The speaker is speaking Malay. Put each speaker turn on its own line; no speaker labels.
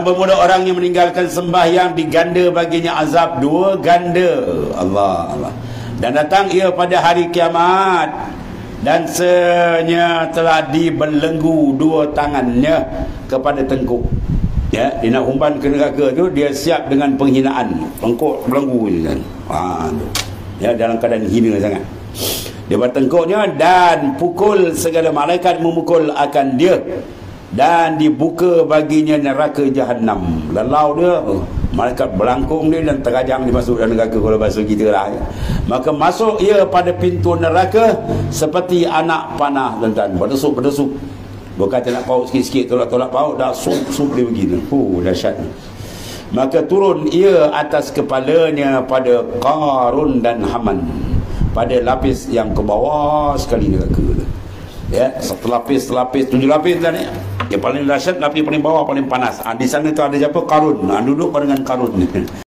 Bermula orang yang meninggalkan sembahyang diganda baginya azab 2 ganda. Allah Allah. Dan datang ia pada hari kiamat dan senyap telah dibelenggu 2 tangannya kepada tengkuk. Ya, dia nak umpan ke neraka tu, dia siap dengan penghinaan. Tengkuk belenggu ni kan. Ya, dalam keadaan hina sangat. Dia bertengkuknya dan pukul, segala malaikat memukul akan dia. Dan dibuka baginya neraka Jahannam. Lelau dia, malaikat berlangkung dia dan terajang dimasuk dalam neraka kalau bahasa kita lah. Maka masuk ia pada pintu neraka seperti anak panah, tuan-tuan. Berdesuk-berdesuk. Bukan nak paut sikit-sikit, tolak-tolak paut, dah sup dia begini. Dahsyat. Maka turun ia atas kepalanya pada Qarun dan Haman, pada lapis yang ke bawah sekali neraka. Ya, satu lapis, 7 lapis dah ni. Yang paling dahsyat, lapis paling bawah paling panas. Di sana tu ada siapa? Qarun. Duduk dengan Qarun.